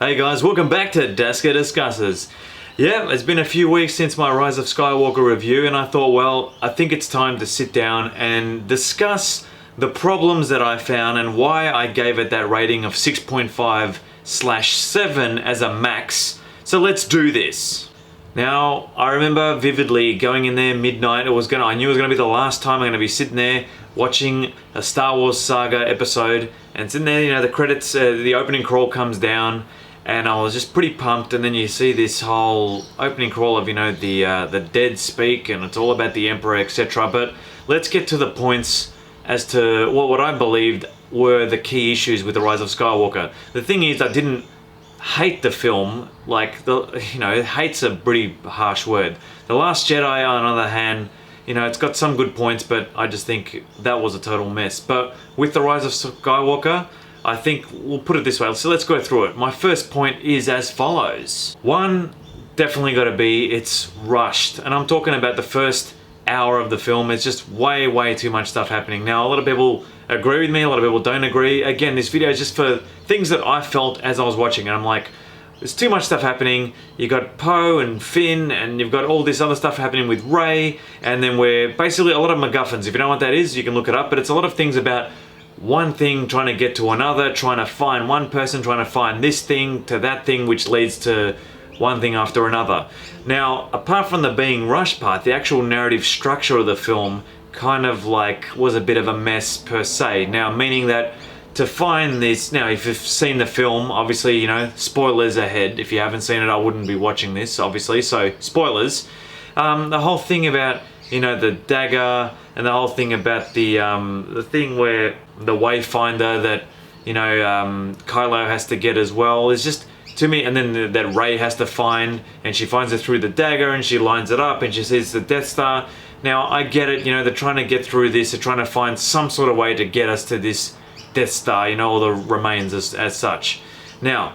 Hey guys, welcome back to DAska Discusses. Yeah, it's been a few weeks since my Rise of Skywalker review, and I thought, well, I think it's time to sit down and discuss the problems that I found and why I gave it that rating of 6.5/7 as a max. So let's do this. Now, I remember vividly going in there midnight. I knew it was gonna be the last time I'm gonna be sitting there watching a Star Wars saga episode, and sitting there, you know, the credits, the opening crawl comes down, and I was just pretty pumped. And then you see this whole opening crawl of, you know, the dead speak, and it's all about the Emperor, etc. But let's get to the points as to what I believed were the key issues with the Rise of Skywalker. The thing is, I didn't hate the film. Hate's a pretty harsh word. The Last Jedi, on the other hand, you know, it's got some good points, but I just think that was a total mess. But with the Rise of Skywalker, I think we'll put it this way. So let's go through it. My first point is as follows. One, definitely got to be, it's rushed. And I'm talking about the first hour of the film. It's just way too much stuff happening. Now, a lot of people agree with me, a lot of people don't agree. Again, this video is just for things that I felt as I was watching, and I'm like, there's too much stuff happening. You got Poe and Finn, and you've got all this other stuff happening with Rey, and then we're basically a lot of MacGuffins. If you don't know what that is, you can look it up, but it's a lot of things about one thing trying to get to another, trying to find one person, trying to find this thing to that thing, which leads to one thing after another. Now, apart from the being rushed part, the actual narrative structure of the film kind of like was a bit of a mess per se. Now, meaning that to find this, now if you've seen the film, obviously, you know, spoilers ahead. If you haven't seen it, I wouldn't be watching this, obviously, so spoilers. The whole thing about, you know, the dagger, and the whole thing about the thing where the Wayfinder that, you know, Kylo has to get as well, is just, to me, and then that Rey has to find, and she finds it through the dagger, and she lines it up, and she sees the Death Star. Now, I get it, you know, they're trying to get through this, they're trying to find some sort of way to get us to this Death Star, you know, all the remains as such. Now,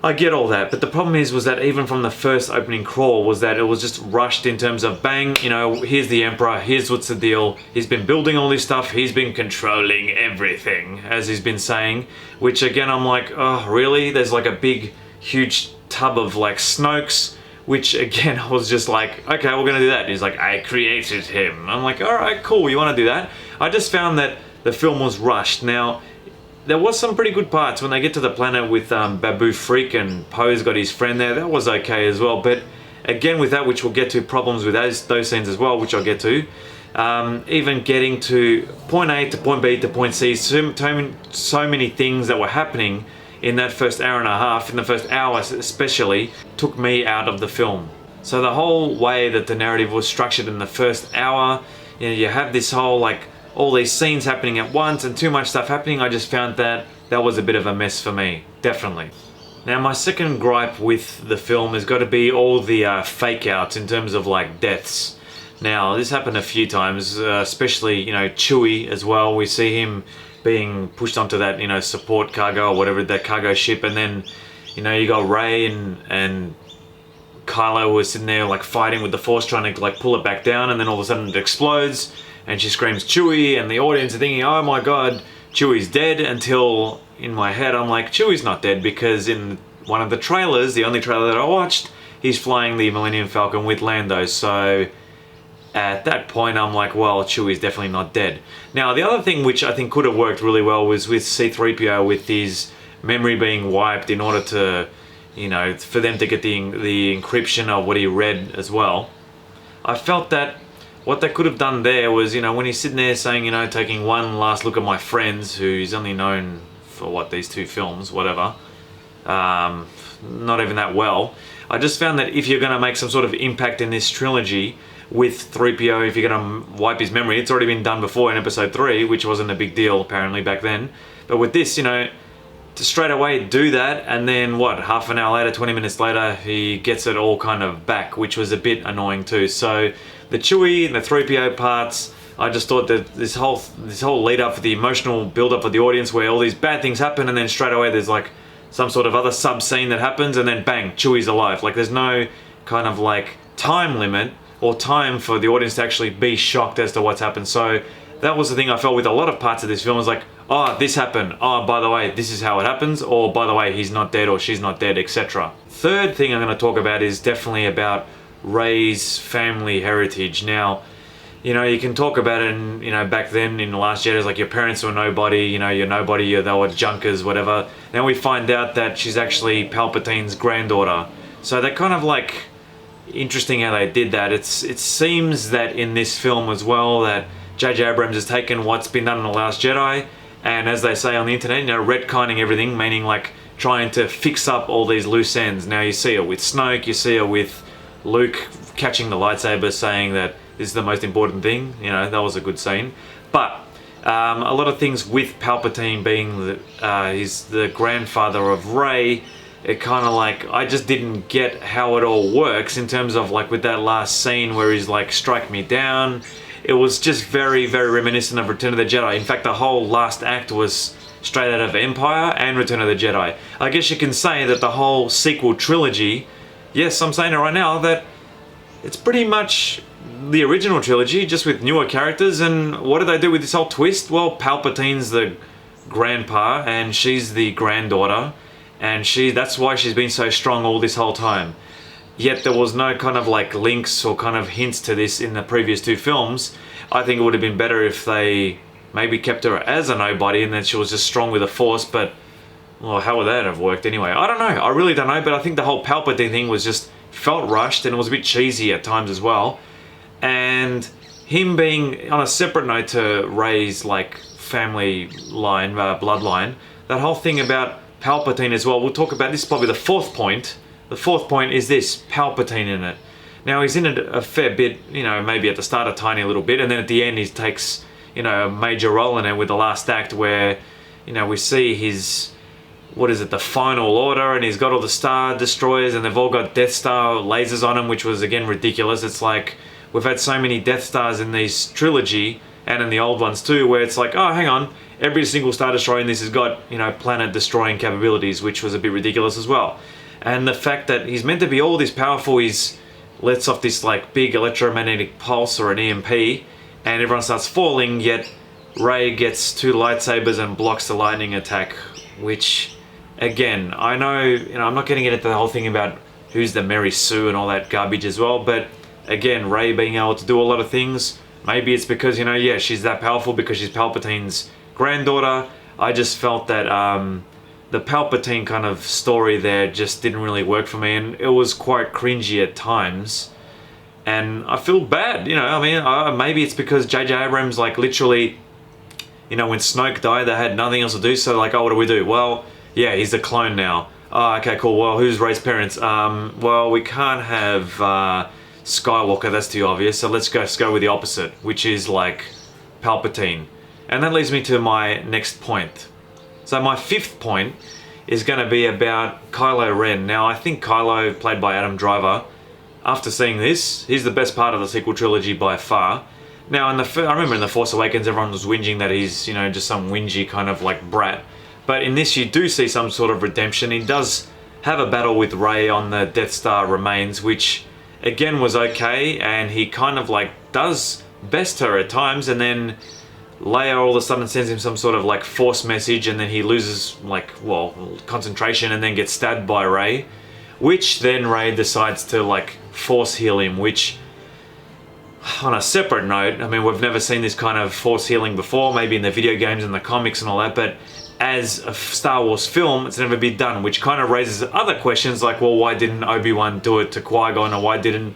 I get all that, but the problem was that even from the first opening crawl was that it was just rushed in terms of bang, you know, here's the Emperor, here's what's the deal, he's been building all this stuff, he's been controlling everything, as he's been saying, which again, I'm like, oh, really? There's like a big, huge tub of like Snokes, which again, I was just like, okay, we're gonna do that. And he's like, I created him. I'm like, all right, cool, you wanna do that? I just found that the film was rushed. Now, there was some pretty good parts when they get to the planet with Babu Freak and Poe's got his friend there. That was okay as well. But again, with that, which we'll get to, problems with those scenes as well, which I'll get to. Even getting to point A to point B to point C, so many things that were happening in that first hour and a half, in the first hour especially, took me out of the film. So the whole way that the narrative was structured in the first hour, you know, you have this whole like all these scenes happening at once and too much stuff happening. I just found that was a bit of a mess for me, definitely. Now, my second gripe with the film has got to be all the fake outs in terms of like deaths. Now, this happened a few times, especially, you know, Chewie as well. We see him being pushed onto that, you know, support cargo or whatever, that cargo ship, and then, you know, you got Rey and Kylo was sitting there like fighting with the Force, trying to like pull it back down, and then all of a sudden it explodes, and she screams Chewie, and the audience are thinking, oh my god, Chewie's dead, until in my head I'm like, Chewie's not dead, because in one of the trailers, the only trailer that I watched, he's flying the Millennium Falcon with Lando, so at that point I'm like, well, Chewie's definitely not dead. Now, the other thing which I think could have worked really well was with C-3PO, with his memory being wiped in order to, you know, for them to get the encryption of what he read as well. I felt that what they could have done there was, you know, when he's sitting there saying, you know, taking one last look at my friends, who he's only known for, what, these two films, whatever, not even that well. I just found that if you're going to make some sort of impact in this trilogy with 3PO, if you're going to wipe his memory, it's already been done before in episode 3, which wasn't a big deal apparently back then. But with this, you know, to straight away do that, and then what, half an hour later, 20 minutes later, he gets it all kind of back, which was a bit annoying too. So the Chewie and the 3PO parts, I just thought that this whole lead up for the emotional build up for the audience, where all these bad things happen, and then straight away there's like some sort of other sub scene that happens, and then bang, Chewie's alive. Like, there's no kind of like time limit or time for the audience to actually be shocked as to what's happened. So that was the thing I felt with a lot of parts of this film. Is like, oh, this happened, oh, by the way, this is how it happens, or by the way, he's not dead or she's not dead, etc. Third thing I'm going to talk about is definitely about Rey's family heritage. Now, you know, you can talk about it, and you know, back then in The Last Jedi, it's like your parents were nobody, you know, you're nobody, they were junkers, whatever. Now we find out that she's actually Palpatine's granddaughter. So they're kind of like interesting how they did that. It seems that in this film as well that J.J. Abrams has taken what's been done in The Last Jedi, and as they say on the internet, you know, retconning everything, meaning like trying to fix up all these loose ends. Now you see it with Snoke, you see it with Luke catching the lightsaber, saying that this is the most important thing. You know, that was a good scene. But a lot of things with Palpatine being he's the grandfather of Rey, it kind of like, I just didn't get how it all works in terms of like with that last scene where he's like, strike me down. It was just very, very reminiscent of Return of the Jedi. In fact, the whole last act was straight out of Empire and Return of the Jedi. I guess you can say that the whole sequel trilogy, yes, I'm saying it right now, that it's pretty much the original trilogy, just with newer characters. And what did they do with this whole twist? Well, Palpatine's the grandpa and she's the granddaughter, and that's why she's been so strong all this whole time. Yet there was no kind of like links or kind of hints to this in the previous two films. I think it would have been better if they maybe kept her as a nobody and then she was just strong with the Force, but well, how would that have worked anyway? I don't know, I really don't know, but I think the whole Palpatine thing was just felt rushed, and it was a bit cheesy at times as well. And him being on a separate note to Rey's like family line, bloodline, that whole thing about Palpatine as well, we'll talk about this, is probably the fourth point. The fourth point is this, Palpatine in it. Now he's in it a fair bit, you know, maybe at the start a tiny little bit, and then at the end he takes, you know, a major role in it with the last act where, you know, we see his, what is it, the final order, and he's got all the Star Destroyers and they've all got Death Star lasers on them, which was again ridiculous. It's like, we've had so many Death Stars in this trilogy and in the old ones too, where it's like, oh, hang on, every single Star Destroyer in this has got, you know, planet destroying capabilities, which was a bit ridiculous as well. And the fact that he's meant to be all this powerful, he lets off this like big electromagnetic pulse or an EMP, and everyone starts falling, yet Rey gets two lightsabers and blocks the lightning attack, which, again, I know, you know, I'm not getting into the whole thing about who's the Mary Sue and all that garbage as well, but again, Rey being able to do a lot of things, maybe it's because, you know, yeah, she's that powerful because she's Palpatine's granddaughter. I just felt that the Palpatine kind of story there just didn't really work for me, and it was quite cringy at times. And I feel bad, you know, I mean, maybe it's because J.J. Abrams, like, literally, you know, when Snoke died, they had nothing else to do, so like, oh, what do we do? Well, yeah, he's a clone now. Oh, okay, cool, well, who's Rey's parents? Well, we can't have Skywalker, that's too obvious, so let's go with the opposite, which is, like, Palpatine. And that leads me to my next point. So my fifth point is going to be about Kylo Ren. Now, I think Kylo, played by Adam Driver, after seeing this, he's the best part of the sequel trilogy by far. Now, I remember in The Force Awakens, everyone was whinging that he's, you know, just some whingy kind of like brat. But in this, you do see some sort of redemption. He does have a battle with Rey on the Death Star remains, which again was okay, and he kind of like does best her at times, and then Leia all of a sudden sends him some sort of like Force message, and then he loses like, well, concentration and then gets stabbed by Rey, which then Rey decides to like Force heal him, which, on a separate note, I mean, we've never seen this kind of Force healing before, maybe in the video games and the comics and all that, but as a Star Wars film, it's never been done, which kind of raises other questions like, well, why didn't Obi-Wan do it to Qui-Gon, or why didn't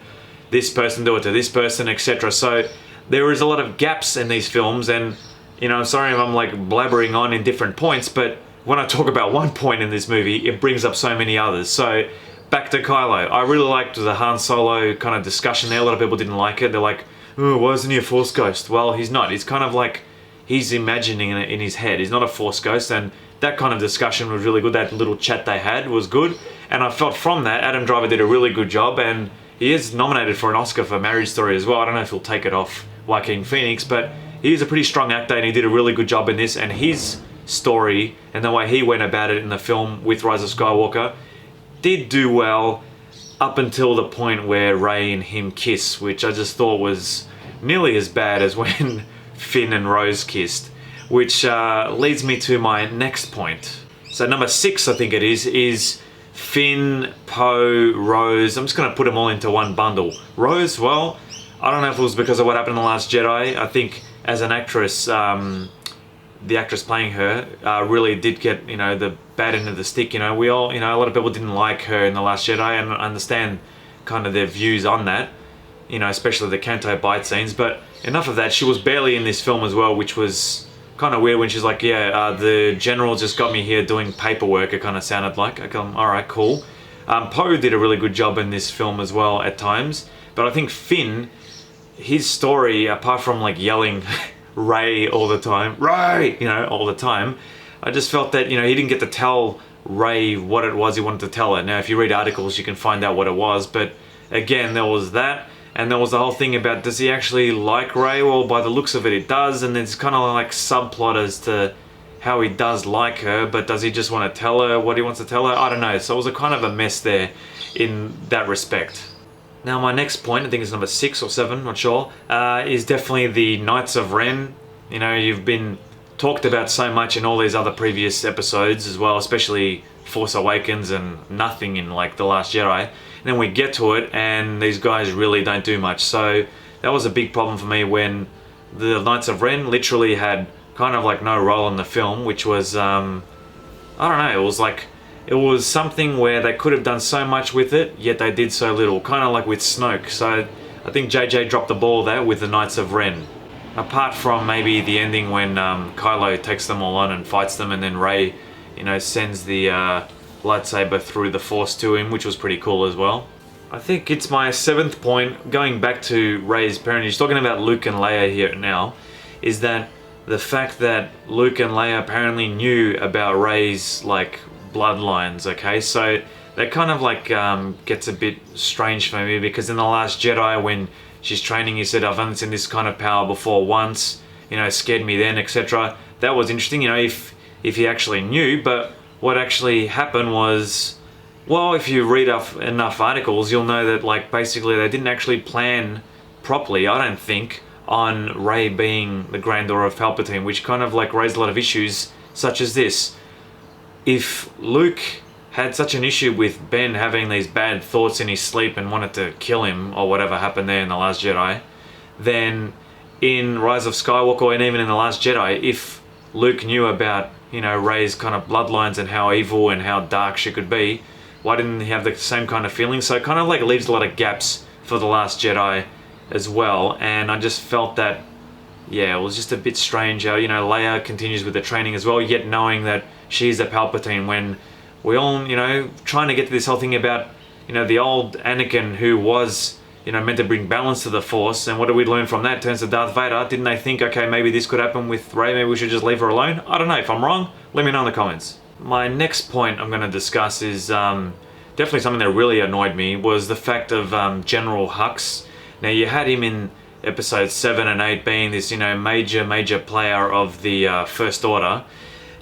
this person do it to this person, etc. So there is a lot of gaps in these films, and, you know, I'm sorry if I'm like blabbering on in different points, but when I talk about one point in this movie, it brings up so many others. So back to Kylo. I really liked the Han Solo kind of discussion there. A lot of people didn't like it. They're like, oh, why isn't he a Force ghost? Well, he's not. He's kind of like, he's imagining it in his head. He's not a Force ghost, and that kind of discussion was really good. That little chat they had was good, and I felt from that Adam Driver did a really good job, and he is nominated for an Oscar for Marriage Story as well. I don't know if he'll take it off Joaquin Phoenix, but he is a pretty strong actor, and he did a really good job in this, and his story and the way he went about it in the film with Rise of Skywalker did do well up until the point where Rey and him kiss, which I just thought was nearly as bad as when Finn and Rose kissed, which leads me to my next point. So number 6, I think it is Finn, Poe, Rose. I'm just going to put them all into one bundle. Rose, well, I don't know if it was because of what happened in The Last Jedi. I think as an actress, the actress playing her really did get, the bad end of the stick. We all, a lot of people didn't like her in The Last Jedi, and I understand kind of their views on that, especially the Canto Bite scenes. But enough of that. She was barely in this film as well, which was kind of weird when she's like, the general just got me here doing paperwork, it kind of sounded like. Alright, cool. Poe did a really good job in this film as well at times, but I think Finn, his story, apart from like yelling Rey all the time, Rey, all the time, I just felt that, he didn't get to tell Rey what it was he wanted to tell her. Now, if you read articles, you can find out what it was, but again, there was that. And there was the whole thing about, does he actually like Rey? Well, by the looks of it, he does. And there's kind of like subplot as to how he does like her, but does he just want to tell her what he wants to tell her? I don't know. So it was a kind of a mess there in that respect. Now, my next point, I think it's number 6 or 7, not sure, is definitely the Knights of Ren. You've been talked about so much in all these other previous episodes as well, especially Force Awakens and nothing in like The Last Jedi. And then we get to it and these guys really don't do much. So that was a big problem for me when the Knights of Ren literally had kind of like no role in the film, which was, I don't know, it was something where they could have done so much with it, yet they did so little, kind of like with Snoke. So I think JJ dropped the ball there with the Knights of Ren. Apart from maybe the ending when Kylo takes them all on and fights them, and then Rey, sends the lightsaber through the Force to him, which was pretty cool as well. I think it's my 7th point, going back to Rey's parentage, talking about Luke and Leia here now, is that the fact that Luke and Leia apparently knew about Rey's like bloodlines, okay? So that kind of like gets a bit strange for me, because in The Last Jedi, when she's training, he said, I've only seen this kind of power before once, scared me then, etc. That was interesting, if he actually knew. But what actually happened was, well, if you read enough articles, you'll know that like basically they didn't actually plan properly, I don't think, on Rey being the granddaughter of Palpatine, which kind of like raised a lot of issues such as this. If Luke had such an issue with Ben having these bad thoughts in his sleep and wanted to kill him, or whatever happened there in The Last Jedi, then in Rise of Skywalker and even in The Last Jedi, if Luke knew about, Rey's kind of bloodlines and how evil and how dark she could be, why didn't he have the same kind of feeling? So it kind of like leaves a lot of gaps for The Last Jedi as well, and I just felt that, it was just a bit strange how, Leia continues with the training as well, yet knowing that she's a Palpatine, when we all, trying to get to this whole thing about, the old Anakin who was, meant to bring balance to the Force, and what did we learn from that? Turns to Darth Vader. Didn't they think, okay, maybe this could happen with Rey, maybe we should just leave her alone? I don't know. If I'm wrong, let me know in the comments. My next point I'm going to discuss is definitely something that really annoyed me, was the fact of General Hux. Now, you had him in episodes 7 and 8 being this, major player of the First Order.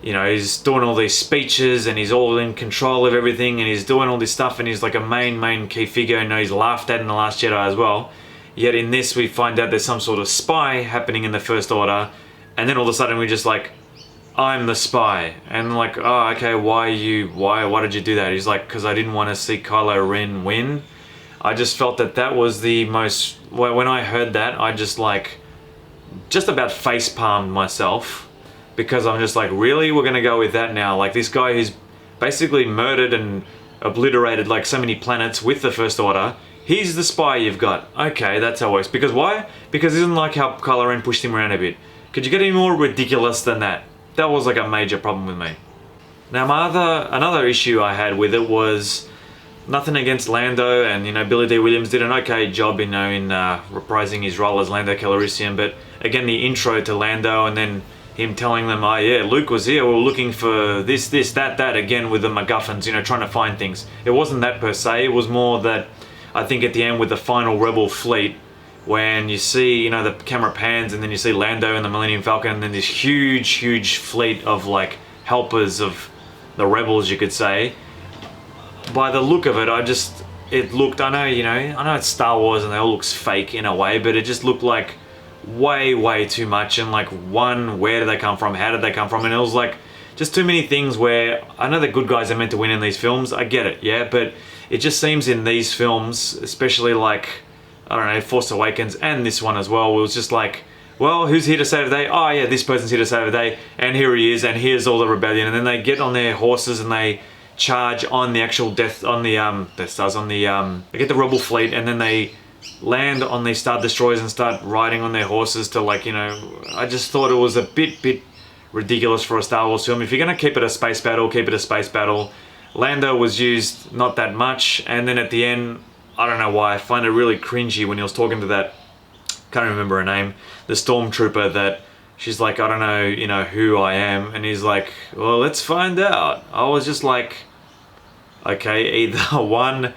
He's doing all these speeches and he's all in control of everything and he's doing all this stuff and he's like a main key figure. He's laughed at in The Last Jedi as well. Yet in this we find out there's some sort of spy happening in the First Order, and then all of a sudden we're just like, I'm the spy. And like, oh, okay, why did you do that? He's like, because I didn't want to see Kylo Ren win. I just felt that was the most, when I heard that, I just about face palmed myself. Because I'm just like, really? We're going to go with that now? Like, this guy who's basically murdered and obliterated like so many planets with the First Order, he's the spy you've got. Okay, that's how it works. Because why? Because it isn't like how Kylo Ren pushed him around a bit. Could you get any more ridiculous than that? That was like a major problem with me. Now, another issue I had with it was, nothing against Lando, and Billy D. Williams did an okay job in reprising his role as Lando Calrissian, but again, the intro to Lando and then him telling them, oh yeah, Luke was here, we were looking for this, that, again with the MacGuffins, trying to find things. It wasn't that per se, it was more that, I think at the end with the final Rebel fleet, when you see, the camera pans and then you see Lando and the Millennium Falcon and then this huge fleet of like helpers of the Rebels, you could say. By the look of it, it looked, I know it's Star Wars and it all looks fake in a way, but it just looked like way too much, and like, one, where did they come from, how did they come from, and it was like just too many things where I know the good guys are meant to win in these films, I get it, yeah, but it just seems in these films, especially like, I don't know, Force Awakens and this one as well, it was just like, well, who's here to save the day? Oh yeah, this person's here to save the day, and here he is, and here's all the rebellion, and then they get on their horses and they charge on the actual Death Stars, they get the Rebel fleet, and then they land on these Star Destroyers and start riding on their horses to, like, you know, I just thought it was a bit ridiculous for a Star Wars film. If you're gonna keep it a space battle, keep it a space battle. Lando was used not that much, and then at the end, I don't know why, I find it really cringy when he was talking to that, can't remember her name, the stormtrooper, that she's like, I don't know, you know, who I am, and he's like, well, let's find out. I was just like, okay, either one,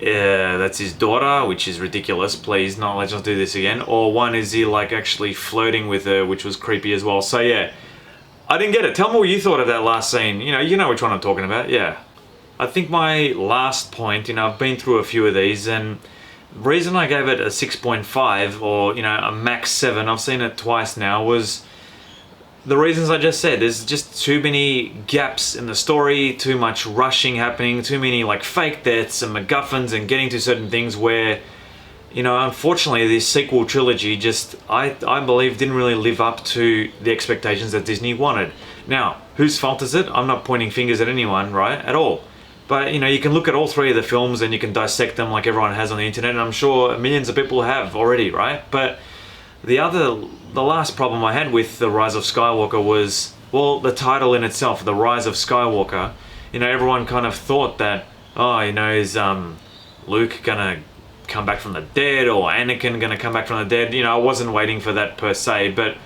that's his daughter, which is ridiculous, please, no, let's not do this again, or one, is he like actually flirting with her, which was creepy as well. So yeah, I didn't get it. Tell me what you thought of that last scene. You know which one I'm talking about, yeah. I think my last point, you know, I've been through a few of these, and the reason I gave it a 6.5 or, you know, a max 7, I've seen it twice now, was the reasons I just said. There's just too many gaps in the story, too much rushing happening, too many like fake deaths and MacGuffins and getting to certain things where, you know, unfortunately this sequel trilogy just, I believe, didn't really live up to the expectations that Disney wanted. Now, whose fault is it? I'm not pointing fingers at anyone, right, at all. But, you know, you can look at all three of the films and you can dissect them like everyone has on the internet, and I'm sure millions of people have already, right? But the last problem I had with The Rise of Skywalker was, well, the title in itself, The Rise of Skywalker. You know, everyone kind of thought that, oh, you know, is Luke gonna come back from the dead, or Anakin gonna come back from the dead? You know, I wasn't waiting for that per se, but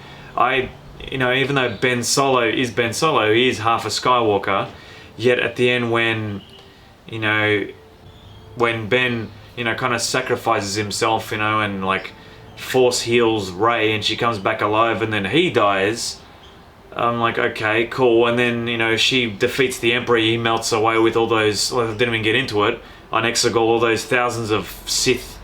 you know, even though Ben Solo, he is half a Skywalker, yet at the end when Ben, you know, kind of sacrifices himself, you know, and like force heals Rey and she comes back alive, and then he dies, I'm like, okay, cool. And then, you know, she defeats the Emperor, he melts away with all those, well, I didn't even get into it, on Exegol, all those thousands of Sith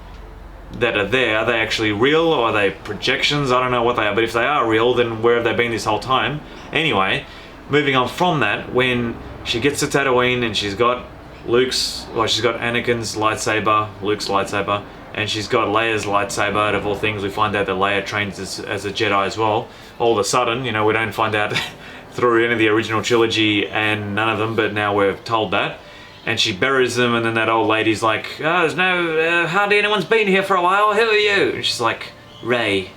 that are there. Are they actually real, or are they projections? I don't know what they are, but if they are real, then where have they been this whole time? Anyway, moving on from that, when she gets to Tatooine and she's got she's got Anakin's lightsaber, Luke's lightsaber, and she's got Leia's lightsaber. Out of all things, we find out that Leia trains as a Jedi as well. All of a sudden, you know, we don't find out through any of the original trilogy and none of them, but now we're told that. And she buries them, and then that old lady's like, oh, there's no, hardly anyone's been here for a while, who are you? And she's like, Rey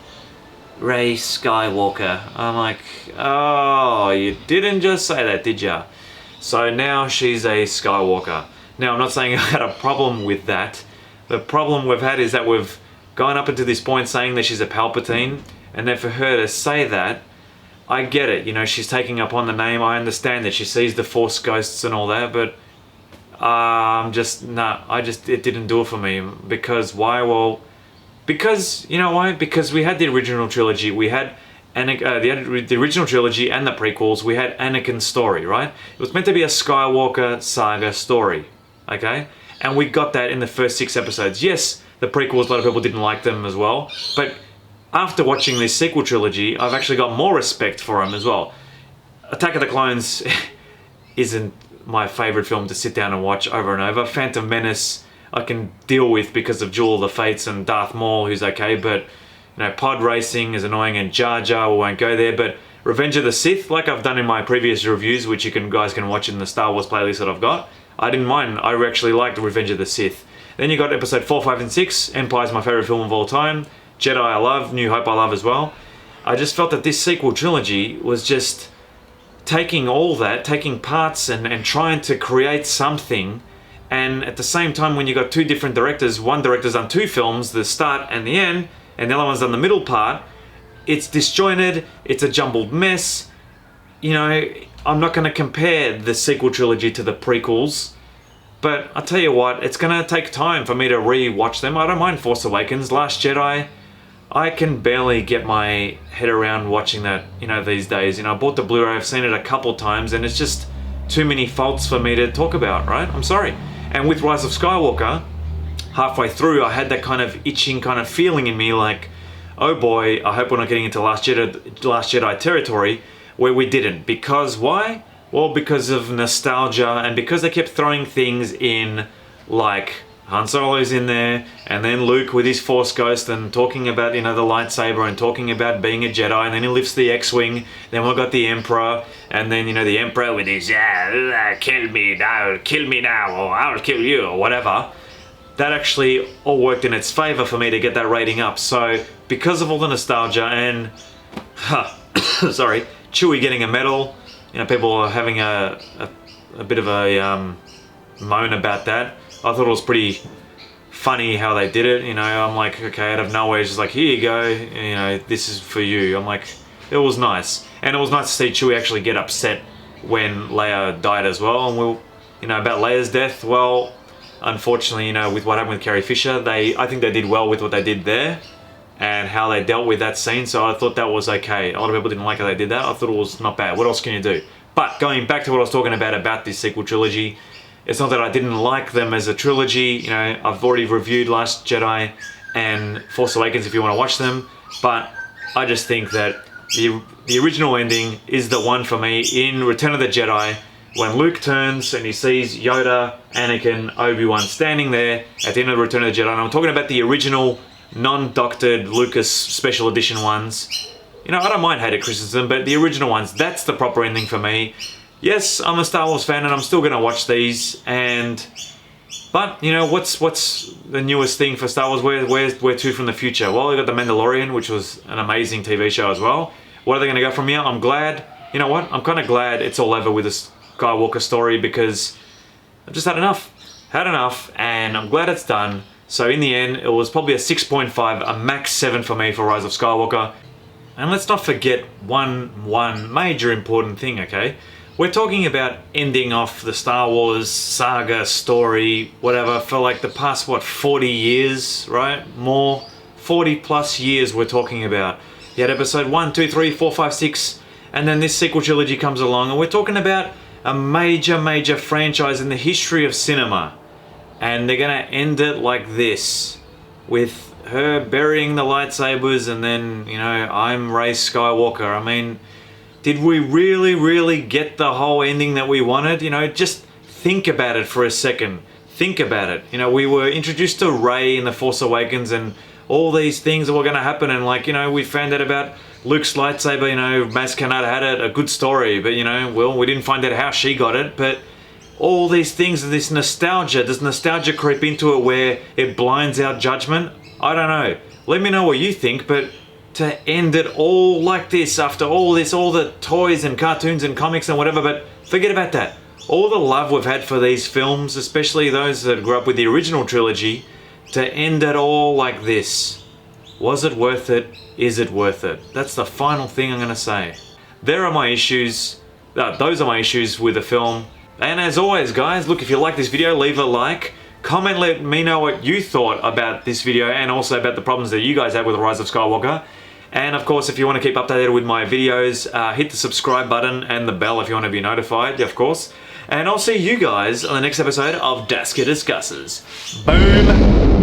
Skywalker. I'm like, oh, you didn't just say that, did ya? So now she's a Skywalker. Now, I'm not saying I had a problem with that. The problem we've had is that we've gone up until this point saying that she's a Palpatine, and then for her to say that, I get it, you know, she's taking upon the name, I understand that she sees the Force ghosts and all that, but it didn't do it for me. Because why? Well, because, you know why? Because we had the original trilogy, we had the original trilogy and the prequels, we had Anakin's story, right? It was meant to be a Skywalker saga story, okay? And we got that in the first 6 episodes. Yes, the prequels, a lot of people didn't like them as well, but after watching this sequel trilogy, I've actually got more respect for them as well. Attack of the Clones isn't my favourite film to sit down and watch over and over. Phantom Menace I can deal with because of Duel of the Fates and Darth Maul, who's okay, but, you know, pod racing is annoying, and Jar Jar, we won't go there. But Revenge of the Sith, like I've done in my previous reviews, which you guys can watch in the Star Wars playlist that I've got, I didn't mind. I actually liked Revenge of the Sith. Then you got episode 4, 5 and 6. Empire's my favourite film of all time. Jedi I love, New Hope I love as well. I just felt that this sequel trilogy was just taking all that, taking parts and trying to create something, and at the same time, when you got 2 different directors, one director's done 2 films, the start and the end, and the other one's done the middle part, it's disjointed, it's a jumbled mess. You know, I'm not going to compare the sequel trilogy to the prequels, but I'll tell you what, it's going to take time for me to re-watch them. I don't mind Force Awakens, Last Jedi, I can barely get my head around watching that, you know, these days. You know, I bought the Blu-ray, I've seen it a couple times, and it's just too many faults for me to talk about, right? I'm sorry. And with Rise of Skywalker, halfway through, I had that kind of itching kind of feeling in me, like, oh boy, I hope we're not getting into Last Jedi territory where we didn't. Because why? Well, because of nostalgia and because they kept throwing things in like Han Solo's in there, and then Luke with his Force Ghost and talking about, you know, the lightsaber and talking about being a Jedi, and then he lifts the X-Wing, then we've got the Emperor, and then, you know, the Emperor with his, kill me now, or I'll kill you, or whatever. That actually all worked in its favor for me to get that rating up. So, because of all the nostalgia and, sorry, Chewie getting a medal, you know, people are having a bit of a moan about that. I thought it was pretty funny how they did it, you know. I'm like, okay, out of nowhere, it's just like, here you go, you know, this is for you. I'm like, it was nice. And it was nice to see Chewie actually get upset when Leia died as well. And we'll, you know, about Leia's death, well, unfortunately, you know, with what happened with Carrie Fisher, I think they did well with what they did there and how they dealt with that scene. So I thought that was okay. A lot of people didn't like how they did that. I thought it was not bad. What else can you do? But going back to what I was talking about this sequel trilogy, it's not that I didn't like them as a trilogy. You know, I've already reviewed Last Jedi and Force Awakens if you want to watch them, but I just think that the original ending is the one for me in Return of the Jedi, when Luke turns and he sees Yoda, Anakin, Obi-Wan standing there at the end of Return of the Jedi. And I'm talking about the original non-doctored Lucas special edition ones. You know, I don't mind hated criticism, but the original ones, that's the proper ending for me. Yes, I'm a Star Wars fan and I'm still going to watch these, but you know, what's the newest thing for Star Wars? Where to from the future? Well, we got The Mandalorian, which was an amazing TV show as well. What are they going to go from here? I'm glad, you know what, I'm kind of glad it's all over with the Skywalker story, because I've just had enough, and I'm glad it's done. So in the end, it was probably a 6.5, a max 7 for me for Rise of Skywalker. And let's not forget one major important thing, okay? We're talking about ending off the Star Wars saga story, whatever, for like the past, what, 40 years, right? More, 40 plus years we're talking about. You had episode 1, 2, 3, 4, 5, 6, and then this sequel trilogy comes along, and we're talking about a major franchise in the history of cinema. And they're gonna end it like this, with her burying the lightsabers, and then, you know, I'm Rey Skywalker. I mean, did we really get the whole ending that we wanted? You know, just think about it for a second. Think about it. You know, we were introduced to Rey in The Force Awakens and all these things that were going to happen. And like, you know, we found out about Luke's lightsaber, you know, Maz Kanata had a good story. But, you know, well, we didn't find out how she got it. But all these things, this nostalgia, does nostalgia creep into it where it blinds our judgment? I don't know. Let me know what you think, but to end it all like this, after all this, all the toys and cartoons and comics and whatever, but forget about that. All the love we've had for these films, especially those that grew up with the original trilogy, to end it all like this. Was it worth it? Is it worth it? That's the final thing I'm going to say. There are my issues. Those are my issues with the film. And as always, guys, look, if you like this video, leave a like. Comment, let me know what you thought about this video and also about the problems that you guys had with The Rise of Skywalker. And of course, if you want to keep updated with my videos, hit the subscribe button and the bell if you want to be notified, of course. And I'll see you guys on the next episode of DAska Discusses. Boom!